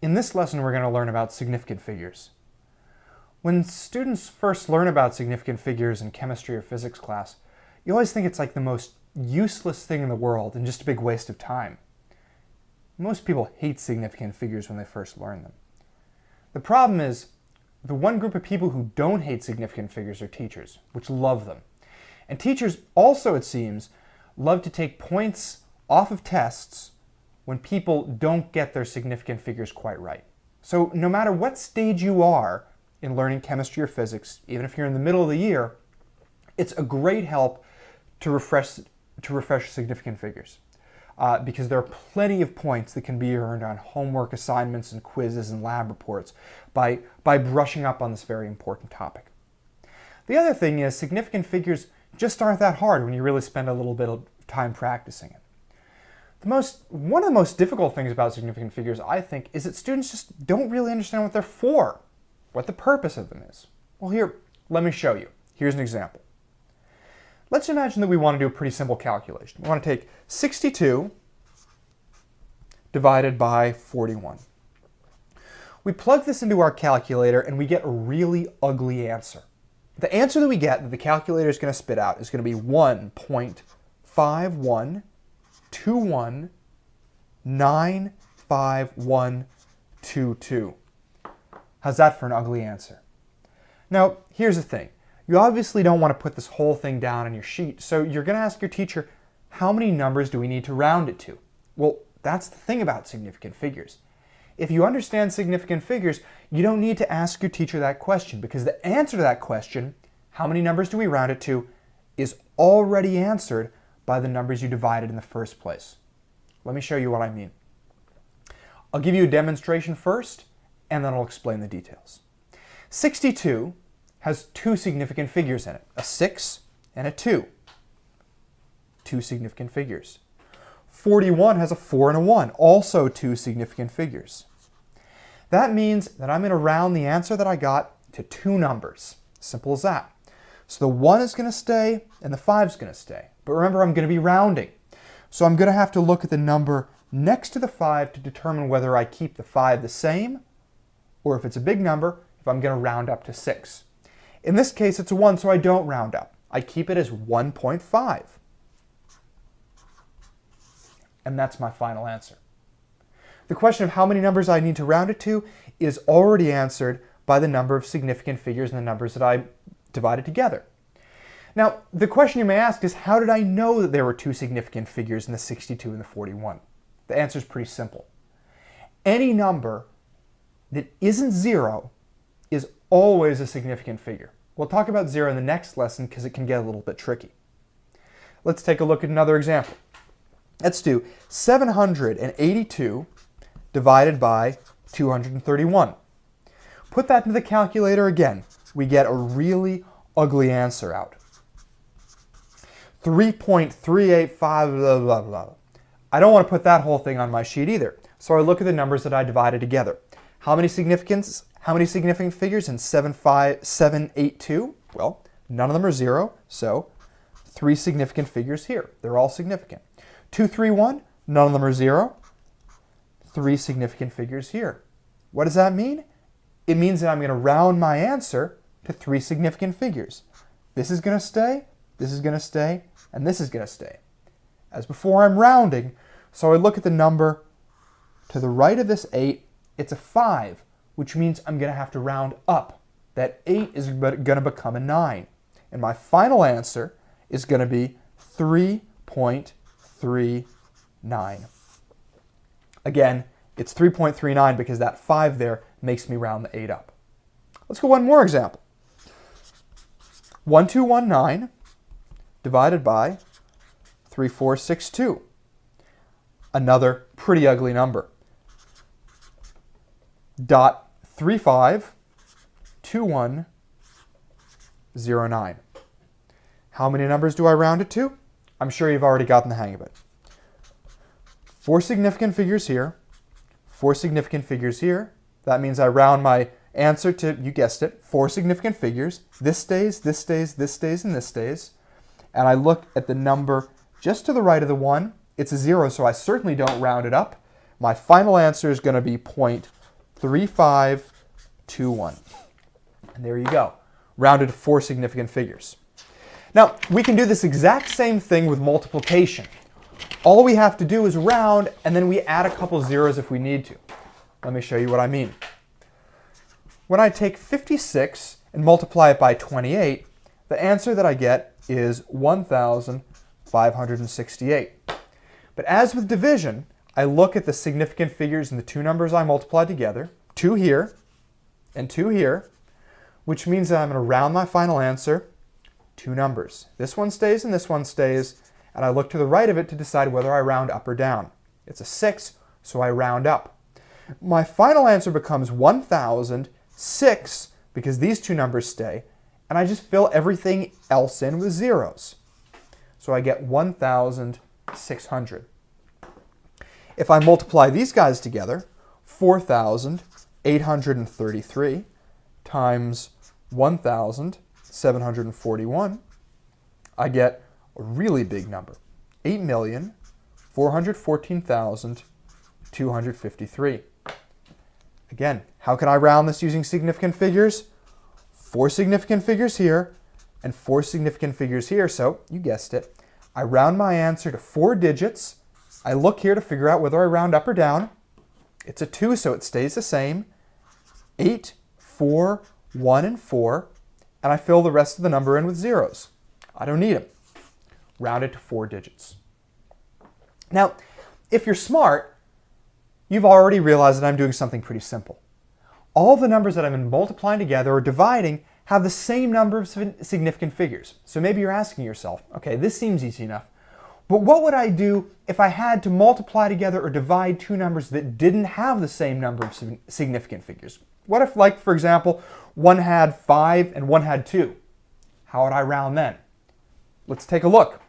In this lesson, we're going to learn about significant figures. When students first learn about significant figures in chemistry or physics class, you always think it's like the most useless thing in the world and just a big waste of time. Most people hate significant figures when they first learn them. The problem is, the one group of people who don't hate significant figures are teachers, which love them. And teachers also, it seems, love to take points off of tests when people don't get their significant figures quite right. So no matter what stage you are in learning chemistry or physics, even if you're in the middle of the year, it's a great help to refresh significant figures. Because there are plenty of points that can be earned on homework assignments and quizzes and lab reports by brushing up on this very important topic. The other thing is significant figures just aren't that hard when you really spend a little bit of time practicing it. One of the most difficult things about significant figures, I think, is that students just don't really understand what they're for, what the purpose of them is. Well, here, let me show you. Here's an example. Let's imagine that we want to do a pretty simple calculation. We want to take 62 divided by 41. We plug this into our calculator and we get a really ugly answer. The answer that we get, that the calculator is going to spit out, is going to be 1.512195122. How's that for an ugly answer? Now, here's the thing. You obviously don't want to put this whole thing down on your sheet, so you're going to ask your teacher, how many numbers do we need to round it to? Well, that's the thing about significant figures. If you understand significant figures, you don't need to ask your teacher that question, because the answer to that question, how many numbers do we round it to, is already answered by the numbers you divided in the first place. Let me show you what I mean. I'll give you a demonstration first, and then I'll explain the details. 62 has two significant figures in it, a 6 and a 2. Two significant figures. 41 has a 4 and a 1, also two significant figures. That means that I'm going to round the answer that I got to two numbers. Simple as that. So the 1 is going to stay and the 5 is going to stay. But remember, I'm going to be rounding. So I'm going to have to look at the number next to the 5 to determine whether I keep the 5 the same, or if it's a big number, if I'm going to round up to 6. In this case, it's a 1, so I don't round up. I keep it as 1.5. And that's my final answer. The question of how many numbers I need to round it to is already answered by the number of significant figures and the numbers that I divided together. Now, the question you may ask is, how did I know that there were two significant figures in the 62 and the 41? The answer is pretty simple. Any number that isn't 0 is always a significant figure. We'll talk about 0 in the next lesson because it can get a little bit tricky. Let's take a look at another example. Let's do 782 divided by 231. Put that into the calculator again. We get a really ugly answer out. 3.385 blah, blah, blah. I don't want to put that whole thing on my sheet either. So I look at the numbers that I divided together. How many significant figures in 782? Well, none of them are 0, so 3 significant figures here. They're all significant. 231, none of them are 0. 3 significant figures here. What does that mean? It means that I'm going to round my answer to 3 significant figures. This is going to stay, this is going to stay, and this is going to stay. As before, I'm rounding, so I look at the number to the right of this 8. It's a 5, which means I'm going to have to round up. That 8 is going to become a 9. And my final answer is going to be 3.39. Again, it's 3.39 because that 5 there makes me round the 8 up. Let's go one more example. 1219 divided by 3462. Another pretty ugly number. 0.352109. How many numbers do I round it to? I'm sure you've already gotten the hang of it. 4 significant figures here, 4 significant figures here. That means I round my answer to, you guessed it, 4 significant figures. This stays, this stays, this stays, and this stays. And I look at the number just to the right of the 1. It's a 0, so I certainly don't round it up. My final answer is going to be 3521. And there you go, rounded to 4 significant figures. Now, we can do this exact same thing with multiplication. All we have to do is round, and then we add a couple zeros if we need to. Let me show you what I mean. When I take 56 and multiply it by 28, the answer that I get is 1,568. But as with division, I look at the significant figures in the two numbers I multiplied together, 2 here and 2 here, which means that I'm going to round my final answer 2 numbers. This one stays and this one stays, and I look to the right of it to decide whether I round up or down. It's a 6, so I round up. My final answer becomes 1,006 because these 2 numbers stay, and I just fill everything else in with zeros. So I get 1,600. If I multiply these guys together, 4,833 times 1,741, I get a really big number, 8,414,253. Again, how can I round this using significant figures? 4 significant figures here and 4 significant figures here, so you guessed it. I round my answer to 4 digits. I look here to figure out whether I round up or down. It's a 2, so it stays the same. 8, 4, 1, and 4, and I fill the rest of the number in with zeros. I don't need them. Round it to 4 digits. Now, if you're smart, you've already realized that I'm doing something pretty simple. All the numbers that I've been multiplying together or dividing have the same number of significant figures. So maybe you're asking yourself, okay, this seems easy enough, but what would I do if I had to multiply together or divide 2 numbers that didn't have the same number of significant figures? What if, like, for example, one had 5 and one had 2? How would I round then? Let's take a look.